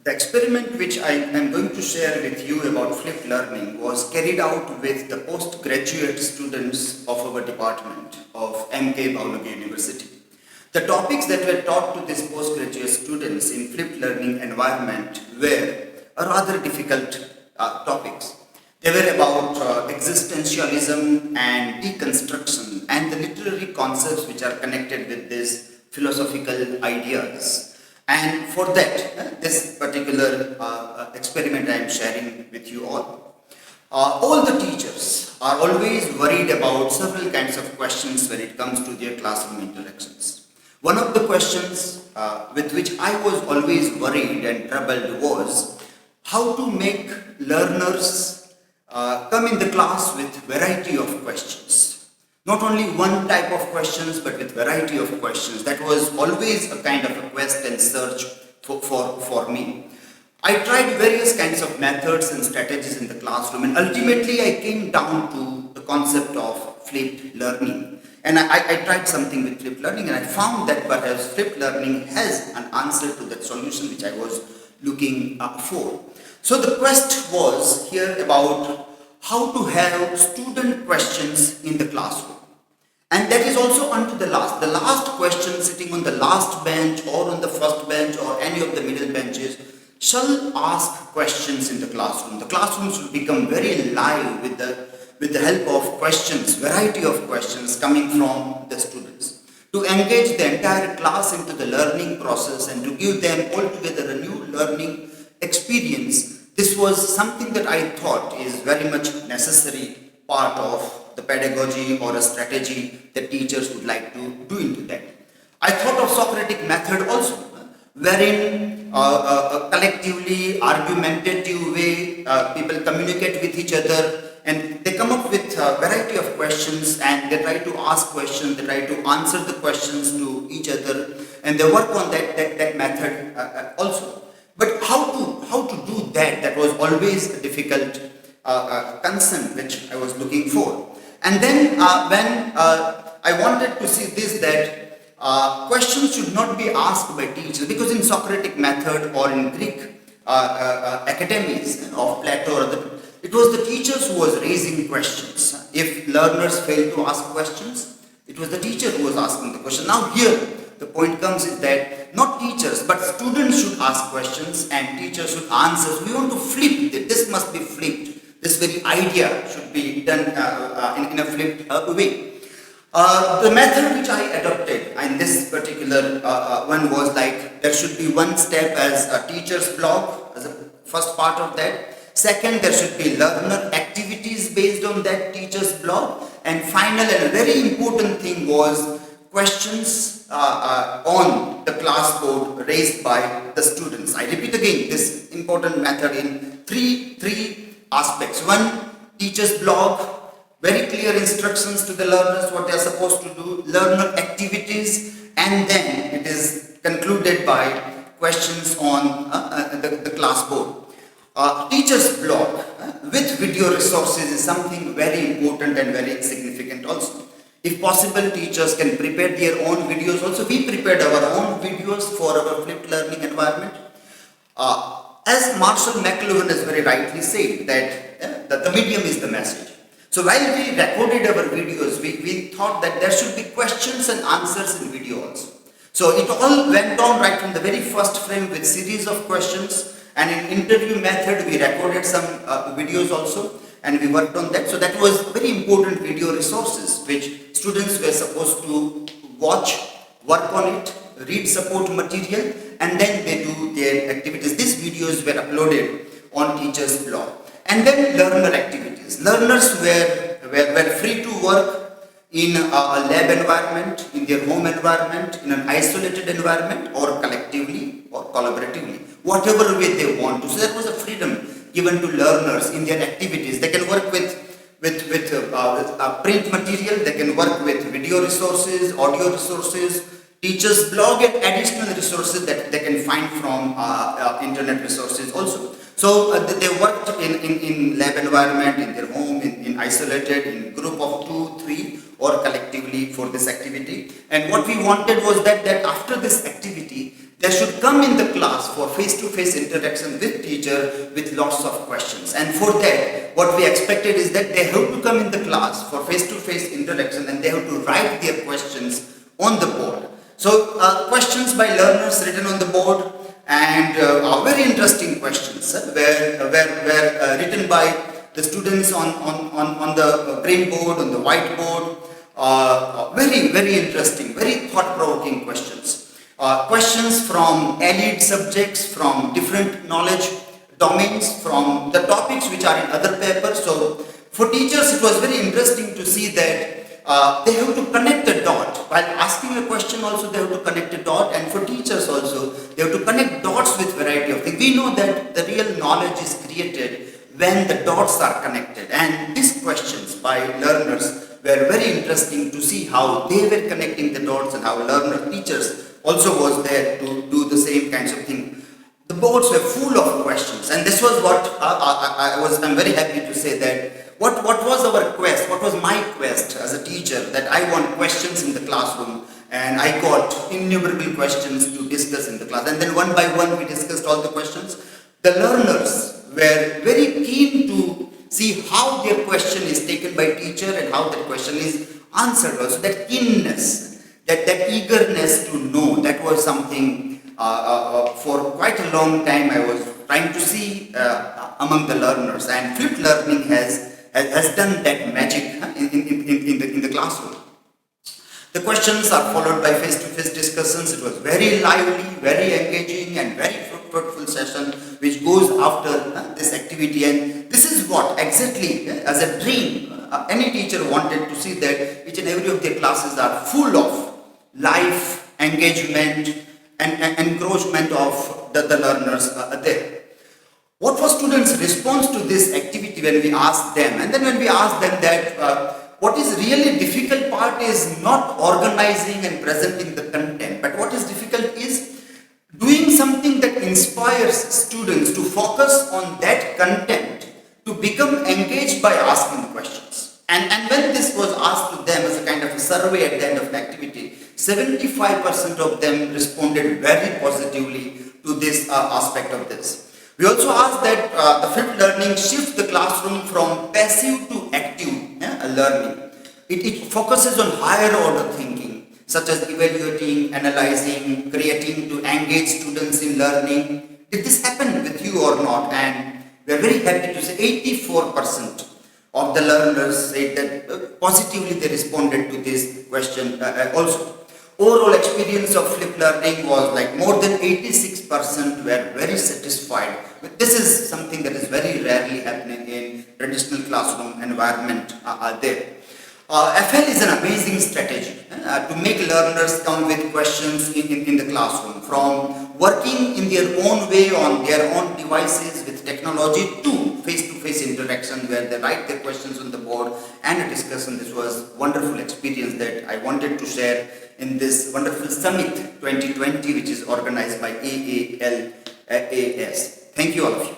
The experiment which I am going to share with you about flipped learning was carried out with the postgraduate students of our department of MKBU University. The topics that were taught to these postgraduate students in flipped learning environment were rather difficult topics. They were about existentialism and deconstruction and the literary concepts which are connected with these philosophical ideas. And for that, this particular experiment I am sharing with you all. All the teachers are always worried about several kinds of questions when it comes to their classroom interactions. One of the questions with which I was always worried and troubled was how to make learners come in the class with variety of questions. Not only one type of questions, but with variety of questions. That was always a kind of a quest and search for me. I tried various kinds of methods and strategies in the classroom, and ultimately I came down to the concept of flipped learning. And I tried something with flipped learning, and I found that perhaps flipped learning has an answer to that solution which I was looking for. So the quest was here about how to have student questions in the classroom. And that is also unto the last question sitting on the last bench or on the first bench or any of the middle benches shall ask questions in the classroom. The classroom should become very live with the help of questions, variety of questions coming from the students. To engage the entire class into the learning process and to give them altogether a new learning experience, this was something that I thought is very much necessary part of the pedagogy or a strategy that teachers would like to do into that. I thought of Socratic method also, wherein a collectively argumentative way people communicate with each other and they come up with a variety of questions and they try to ask questions, they try to answer the questions to each other and they work on that method also. But how to do that? That was always a difficult concern which I was looking for. And then when I wanted to see this, that questions should not be asked by teachers, because in Socratic method or in Greek academies of Plato or other, it was the teachers who was raising questions. If learners failed to ask questions, it was the teacher who was asking the question. Now here the point comes is that not teachers but students should ask questions and teachers should answer. We want to flip it. This must be flipped. This very idea should be done in a flipped way. The method which I adopted in this particular one was like there should be one step as a teacher's blog as a first part of that. Second, there should be learner activities based on that teacher's blog. And final and a very important thing was questions on the class board raised by the students. I repeat again this important method in three aspects. One, teacher's blog, very clear instructions to the learners what they are supposed to do, learner activities, and then it is concluded by questions on the class board. Teacher's blog with video resources is something very important and very significant also. If possible, teachers can prepare their own videos also. We prepared our own videos for our flipped learning environment. As Marshall McLuhan has very rightly said that the medium is the message. So while we recorded our videos, we thought that there should be questions and answers in video also. So it all went on right from the very first frame with series of questions, and in interview method we recorded some videos also and we worked on that. So that was very important video resources which students were supposed to watch, work on it, read support material, and then they do their activities. These videos were uploaded on teacher's blog. And then learner activities. Learners were free to work in a lab environment, in their home environment, in an isolated environment, or collectively or collaboratively, whatever way they want to. So there was a freedom given to learners in their activities. They can work with print material, they can work with video resources, audio resources, teachers blog and additional resources that they can find from internet resources also. So they worked in lab environment, in their home, in isolated, in group of 2, 3 or collectively for this activity. And what we wanted was that after this activity, They should come in the class for face-to-face interaction with teacher with lots of questions. And for that, what we expected is that they have to come in the class for face-to-face interaction and they have to write their questions on the board. So questions by learners written on the board, and very interesting questions were written by the students on the green board, on the whiteboard. Very interesting, very thought-provoking questions. Questions from allied subjects, from different knowledge domains, from the topics which are in other papers. So for teachers, it was very interesting to see that they have to connect the dot. While asking a question also, they have to connect a dot, and for teachers also, they have to connect dots with variety of things. We know that the real knowledge is created when the dots are connected, and these questions by learners were very interesting to see how they were connecting the dots and how teachers also was there to do the same kinds of thing. The boards were full of questions, and this was what I'm very happy to say that what was our quest, what was my quest as a teacher, that I want questions in the classroom, and I got innumerable questions to discuss in the class, and then one by one we discussed all the questions. The learners were very keen to see how their question is taken by teacher and how that question is answered also. That keenness, that eagerness to know, that was something for quite a long time I was trying to see among the learners, and flipped learning has done that magic in the classroom. The questions are followed by face-to-face discussions. It was very lively, very engaging, and very fruitful session which goes after this activity. And this is what exactly, as a dream, any teacher wanted to see, that each and every of their classes are full of life, engagement, and encouragement of the learners there. What was students' response to this activity when we asked them? And then when we asked them that what is really difficult part is not organizing and presenting the content, but what is difficult is doing something that inspires students to focus on that content, to become engaged by asking questions. And when this was asked to them as a kind of a survey at the end of the activity, 75% of them responded very positively to this aspect of this. We also asked that the flipped learning shifts the classroom from passive to active learning. It focuses on higher order thinking, such as evaluating, analyzing, creating to engage students in learning. Did this happen with you or not? And we're very happy to say 84% of the learners said that positively they responded to this question also. Overall experience of flipped learning was like more than 86% were very satisfied. This is something that is very rarely happening in traditional classroom environment there. FL is an amazing strategy to make learners come with questions in the classroom, from working in their own way on their own devices with technology to face-to-face interaction where they write their questions on the board and a discussion. This was a wonderful experience that I wanted to share in this wonderful Summit 2020, which is organized by AALAS. Thank you all of you.